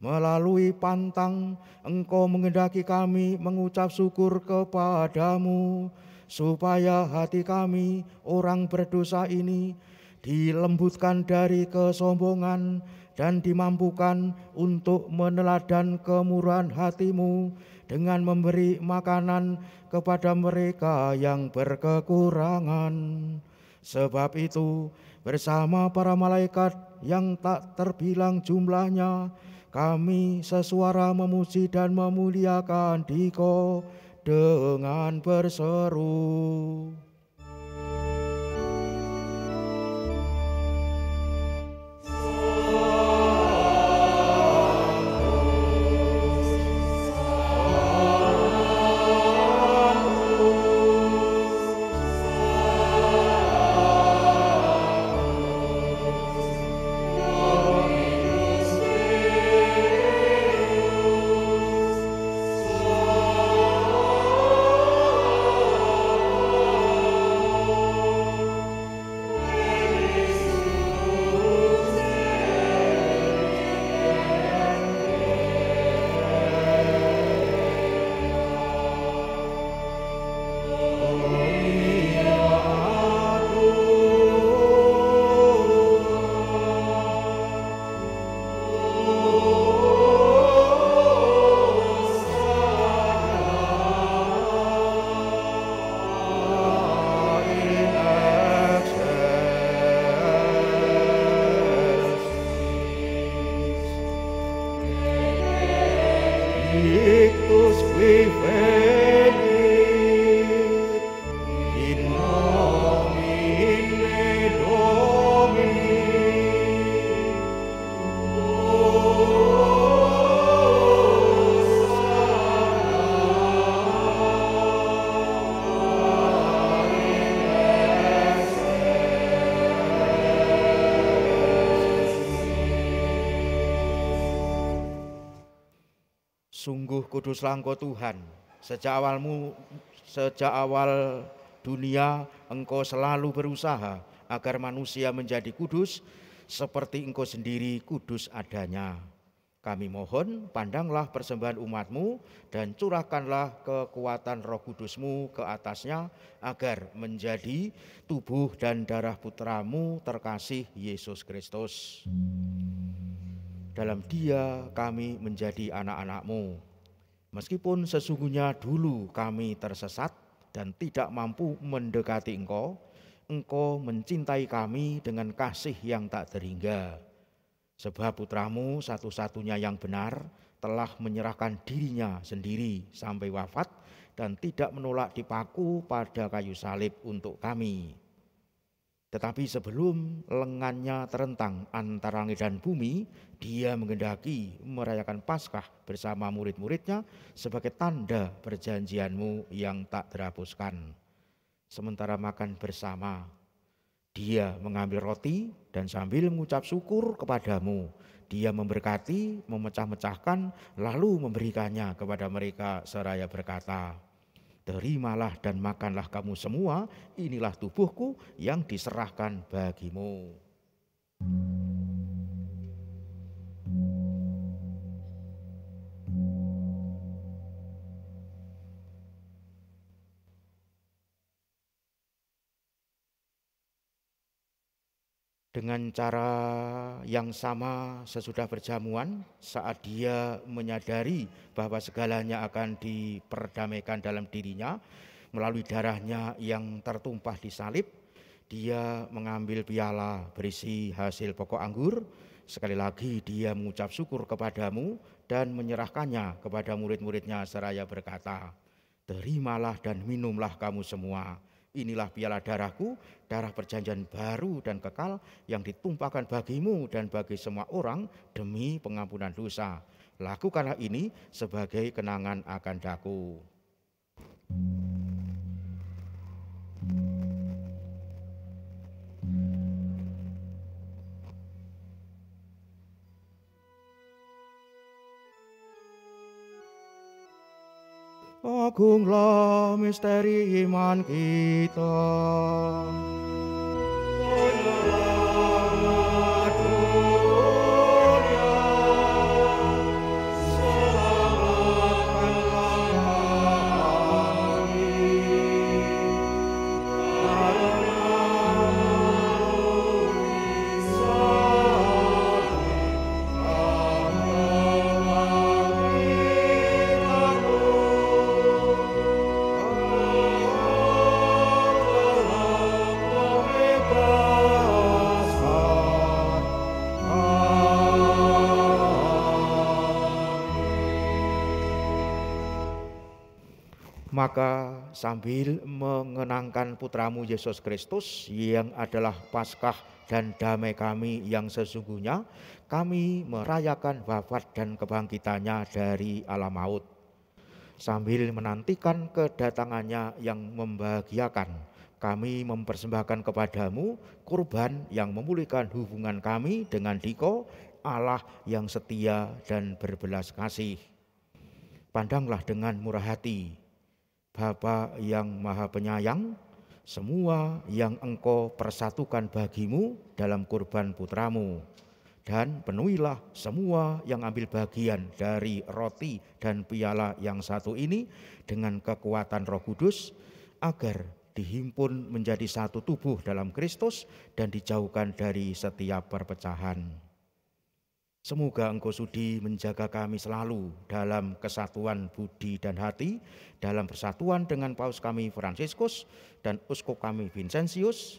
Melalui pantang, Engkau menghendaki kami mengucap syukur kepadamu, supaya hati kami, orang berdosa ini, dilembutkan dari kesombongan dan dimampukan untuk meneladan kemurahan hatimu dengan memberi makanan kepada mereka yang berkekurangan. Sebab itu, bersama para malaikat yang tak terbilang jumlahnya, kami sesuara memuji dan memuliakan Dikau dengan berseru. Victus qui venit in nomine Domini. Sungguh kuduslah Engkau Tuhan, sejak awal dunia Engkau selalu berusaha agar manusia menjadi kudus seperti Engkau sendiri kudus adanya. Kami mohon pandanglah persembahan umat-Mu dan curahkanlah kekuatan Roh Kudus-Mu ke atasnya agar menjadi tubuh dan darah Putra-Mu terkasih Yesus Kristus. Dalam Dia kami menjadi anak-anak-Mu. Meskipun sesungguhnya dulu kami tersesat dan tidak mampu mendekati Engkau, Engkau mencintai kami dengan kasih yang tak terhingga. Sebab putramu satu-satunya yang benar telah menyerahkan dirinya sendiri sampai wafat dan tidak menolak dipaku pada kayu salib untuk kami. Tetapi sebelum lengannya terentang antara langit dan bumi, dia menghendaki merayakan Paskah bersama murid-muridnya sebagai tanda perjanjianmu yang tak terhapuskan. Sementara makan bersama, dia mengambil roti dan sambil mengucap syukur kepadamu, dia memberkati, memecah-mecahkan, lalu memberikannya kepada mereka seraya berkata, "Terimalah dan makanlah kamu semua, inilah tubuhku yang diserahkan bagimu." Dengan cara yang sama sesudah perjamuan, saat dia menyadari bahwa segalanya akan diperdamaikan dalam dirinya melalui darahnya yang tertumpah di salib, dia mengambil piala berisi hasil pokok anggur. Sekali lagi dia mengucap syukur kepadamu dan menyerahkannya kepada murid-muridnya seraya berkata, "Terimalah dan minumlah kamu semua. Inilah piala darahku, darah perjanjian baru dan kekal yang ditumpahkan bagimu dan bagi semua orang demi pengampunan dosa. Lakukanlah ini sebagai kenangan akan daku." Agunglah misteri iman kita. Maka sambil mengenangkan putramu Yesus Kristus yang adalah Paskah dan damai kami yang sesungguhnya, kami merayakan wafat dan kebangkitannya dari alam maut. Sambil menantikan kedatangannya yang membahagiakan, kami mempersembahkan kepadamu kurban yang memulihkan hubungan kami dengan Diko, Allah yang setia dan berbelas kasih. Pandanglah dengan murah hati, Bapa yang Maha Penyayang, semua yang Engkau persatukan bagimu dalam kurban putramu, dan penuhilah semua yang ambil bagian dari roti dan piala yang satu ini dengan kekuatan Roh Kudus, agar dihimpun menjadi satu tubuh dalam Kristus dan dijauhkan dari setiap perpecahan. Semoga Engkau sudi menjaga kami selalu dalam kesatuan budi dan hati, dalam persatuan dengan Paus kami Fransiskus dan Uskup kami Vincentius.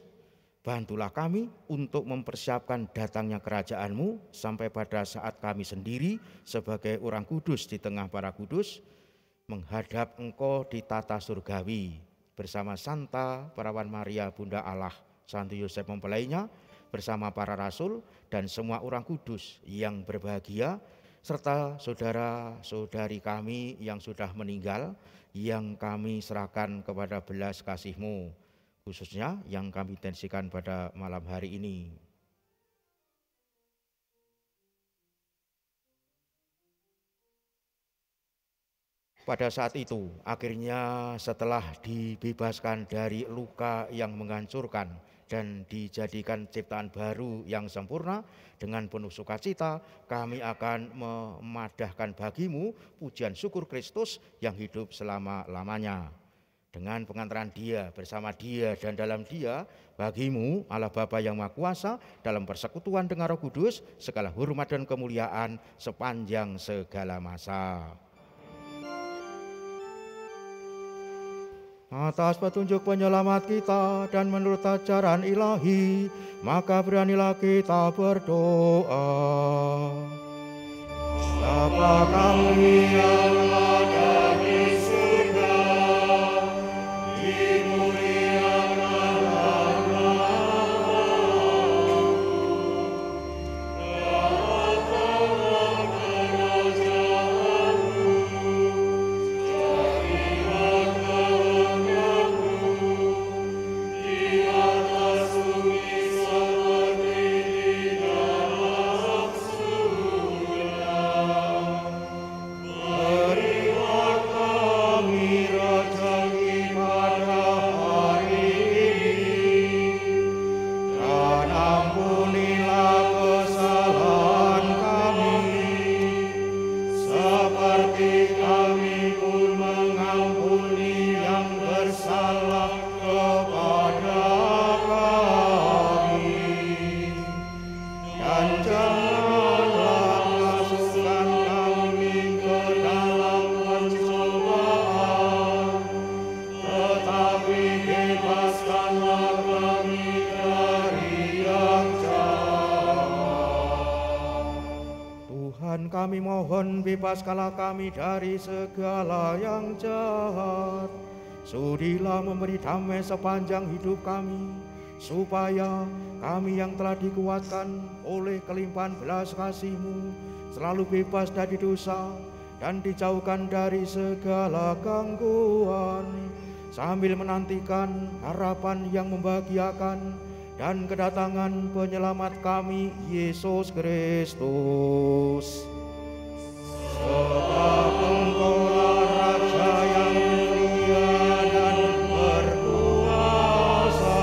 Bantulah kami untuk mempersiapkan datangnya kerajaan-Mu sampai pada saat kami sendiri sebagai orang kudus di tengah para kudus menghadap Engkau di tata surgawi bersama Santa Perawan Maria Bunda Allah, Santo Yosef mempelainya, bersama para rasul dan semua orang kudus yang berbahagia, serta saudara-saudari kami yang sudah meninggal, yang kami serahkan kepada belas kasih-Mu, khususnya yang kami intensikan pada malam hari ini. Pada saat itu, akhirnya setelah dibebaskan dari luka yang menghancurkan dan dijadikan ciptaan baru yang sempurna, dengan penuh sukacita kami akan memadahkan bagimu pujian syukur Kristus yang hidup selama-lamanya. Dengan pengantaran Dia, bersama Dia dan dalam Dia, bagimu Allah Bapa yang Maha Kuasa dalam persekutuan dengan Roh Kudus, segala hormat dan kemuliaan sepanjang segala masa. Atas petunjuk penyelamat kita dan menurut ajaran ilahi, maka beranilah kita berdoa. Bapa kami yang ada di surga, dimuliakan namamu, datanglah kerajaanmu, jadilah kehendakmu di atas bumi seperti di dalam surga. Berilah kami rezeki pada hari ini, dan ampunilah kesalahan kami, seperti kami pun mengampuni yang bersalah kepada kami. Dan janganlah masukkan kami ke dalam pencobaan, tetapi bebaskanlah kami dari yang jahat. Tuhan, kami mohon bebaskanlah kami dari segala yang jahat. Sudilah memberi damai sepanjang hidup kami, supaya kami yang telah dikuatkan oleh kelimpahan belas kasih-Mu selalu bebas dari dosa dan dijauhkan dari segala gangguan, sambil menantikan harapan yang membahagiakan dan kedatangan penyelamat kami, Yesus Kristus. Sebab Engkaulah Raja yang mulia dan berkuasa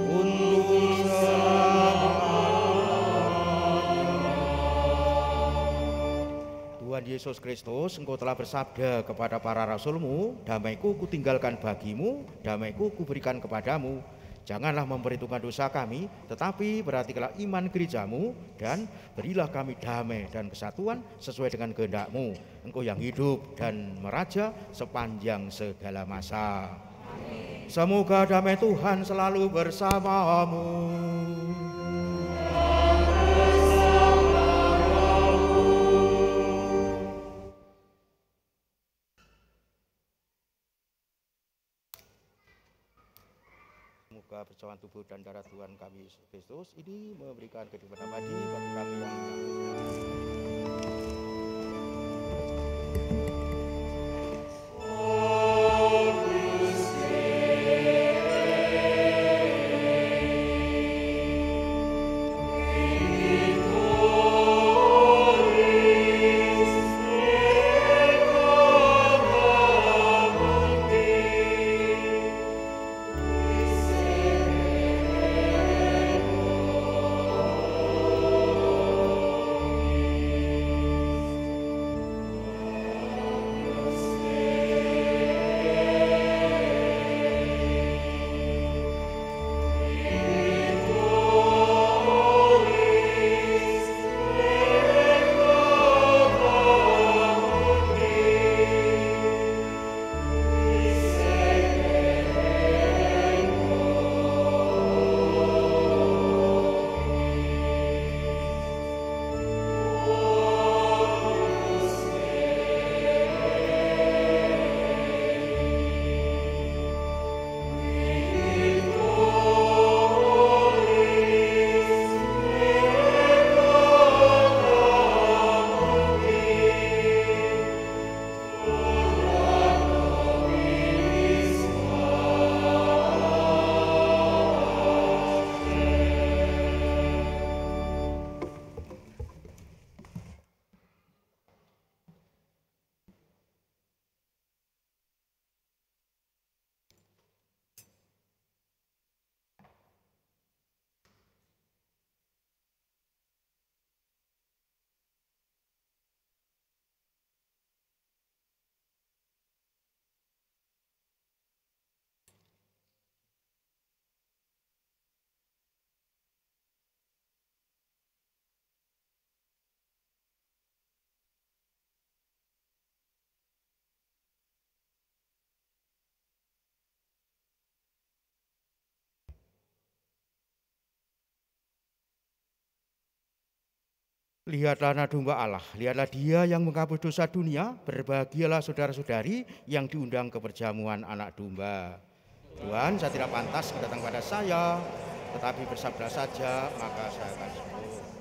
untuk selamanya. Tuhan Yesus Kristus, Engkau telah bersabda kepada para rasul-Mu, damai-Ku kutinggalkan bagimu, damai-Ku kuberikan kepadamu. Janganlah memperhitungkan dosa kami, tetapi perhatikanlah iman gereja-Mu, dan berilah kami damai dan kesatuan sesuai dengan kehendak-Mu. Engkau yang hidup dan meraja sepanjang segala masa. Amin. Semoga damai Tuhan selalu bersamamu. Semoga percobaan tubuh dan darah Tuhan kami Yesus Kristus ini memberikan kehidupan abadi bagi kami yang Lihatlah anak domba Allah, lihatlah dia yang menghapus dosa dunia, berbahagialah saudara-saudari yang diundang ke perjamuan anak domba. Tuhan, saya tidak pantas datang pada saya, tetapi bersabda saja, maka saya akan sembuh.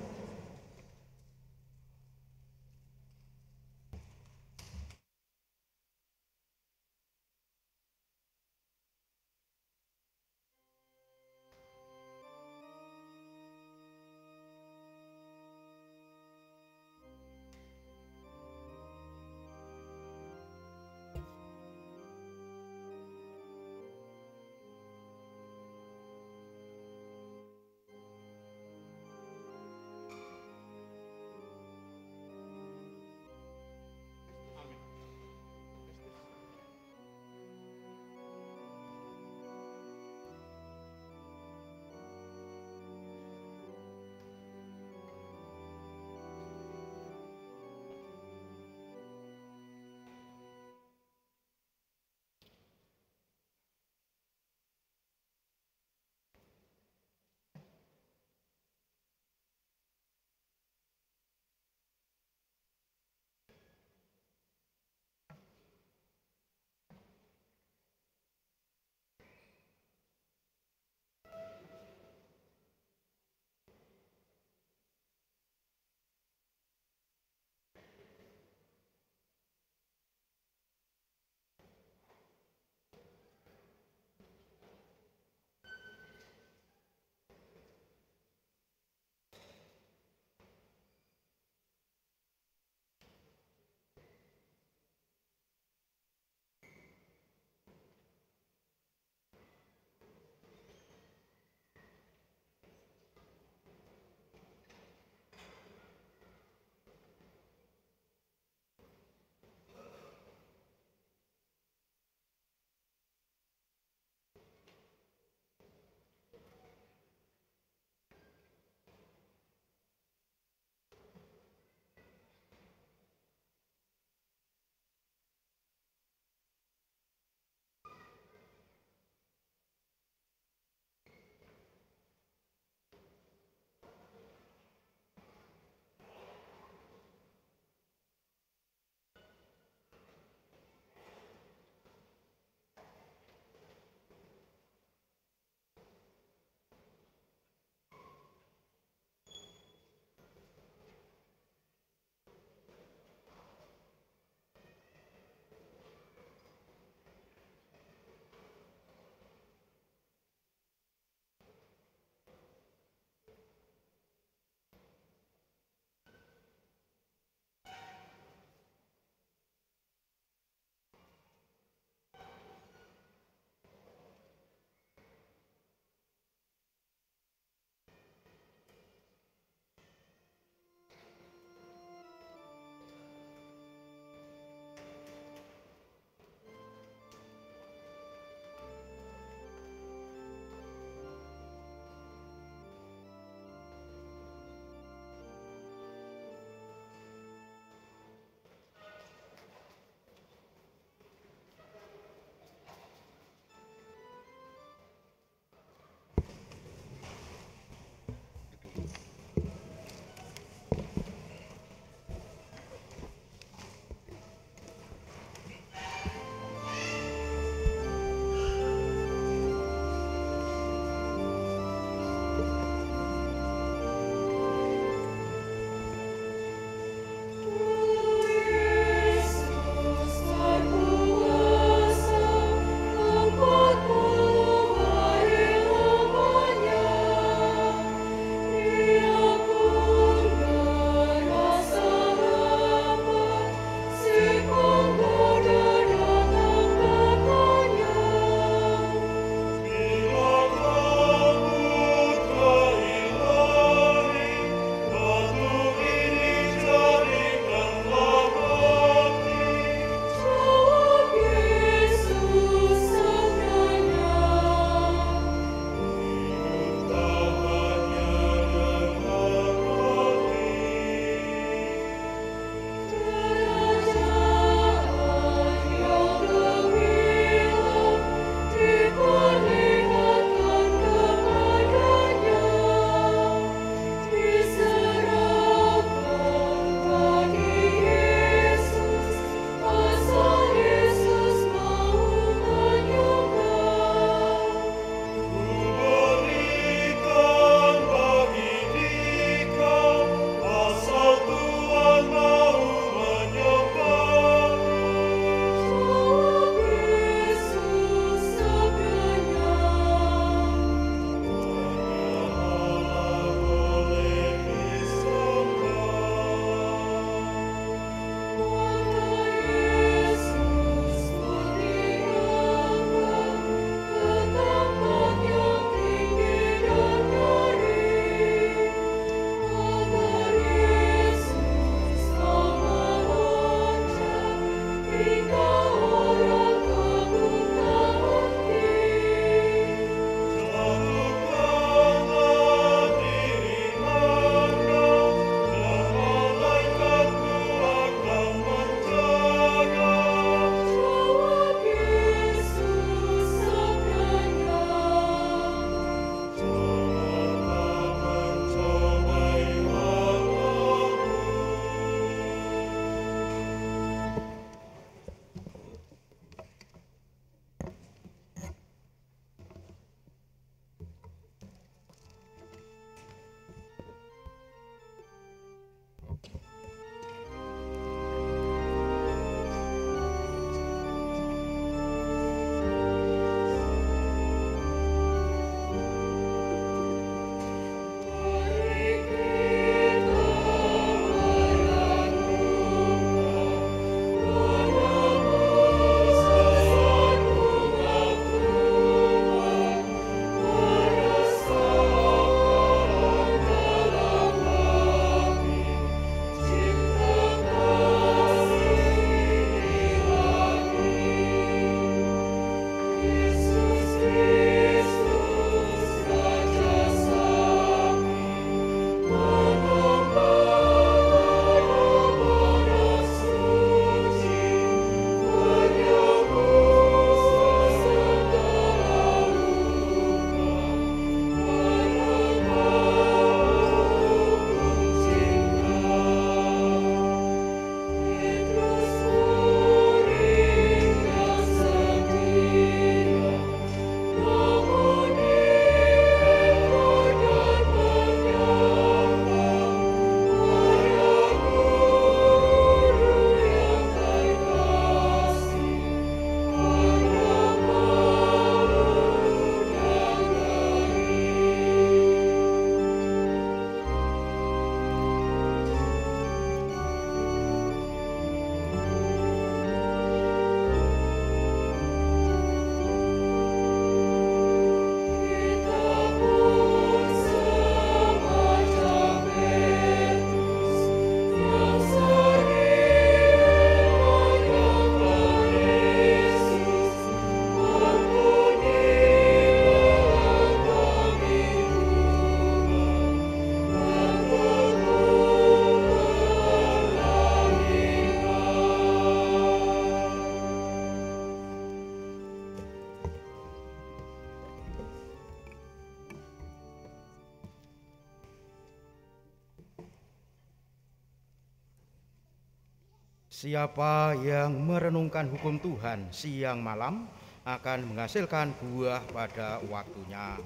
Siapa yang merenungkan hukum Tuhan siang malam akan menghasilkan buah pada waktunya.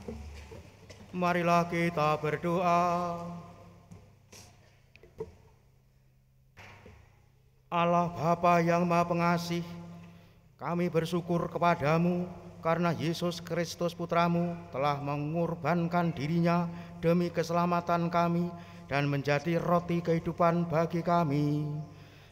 Marilah kita berdoa. Allah Bapa yang Maha Pengasih, kami bersyukur kepadamu karena Yesus Kristus Putramu telah mengorbankan dirinya demi keselamatan kami dan menjadi roti kehidupan bagi kami.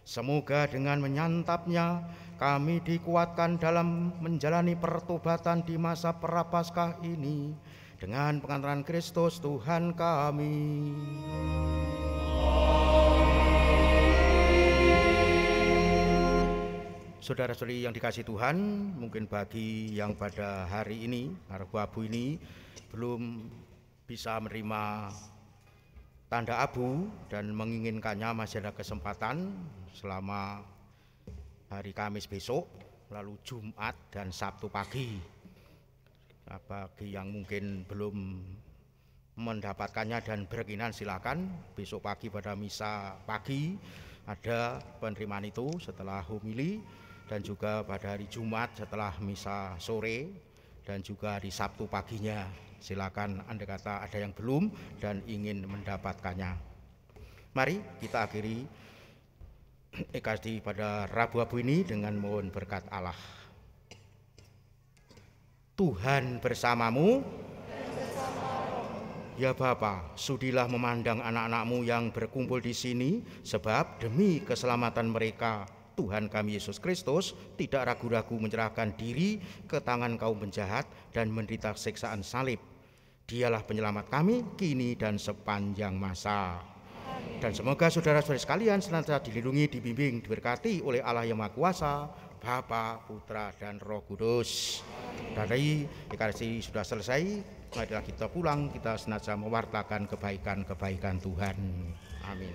Semoga dengan menyantapnya kami dikuatkan dalam menjalani pertobatan di masa Prapaskah ini dengan pengantaran Kristus Tuhan kami. Saudara-saudari yang dikasihi Tuhan, mungkin bagi yang pada hari ini, Rabu ini, belum bisa menerima tanda abu dan menginginkannya, masih ada kesempatan selama hari Kamis besok, lalu Jumat dan Sabtu pagi. Bagi yang mungkin belum mendapatkannya dan berkenan, silakan besok pagi pada misa pagi ada penerimaan itu setelah homili, dan juga pada hari Jumat setelah misa sore, dan juga di Sabtu paginya. Silakan andai kata ada yang belum dan ingin mendapatkannya. Mari kita akhiri Ekaristi pada Rabu ini dengan mohon berkat Allah. Tuhan bersamamu. Ya Bapa, sudilah memandang anak-anak-Mu yang berkumpul di sini, sebab demi keselamatan mereka Tuhan kami Yesus Kristus tidak ragu-ragu menyerahkan diri ke tangan kaum penjahat dan menderita siksaan salib. Dialah penyelamat kami kini dan sepanjang masa. Dan semoga saudara-saudari sekalian senantiasa dilindungi, dibimbing, diberkati oleh Allah yang Maha Kuasa, Bapa, Putra, dan Roh Kudus. Dari Ekaristi sudah selesai, marilah kita pulang, kita senantiasa mewartakan kebaikan-kebaikan Tuhan. Amin.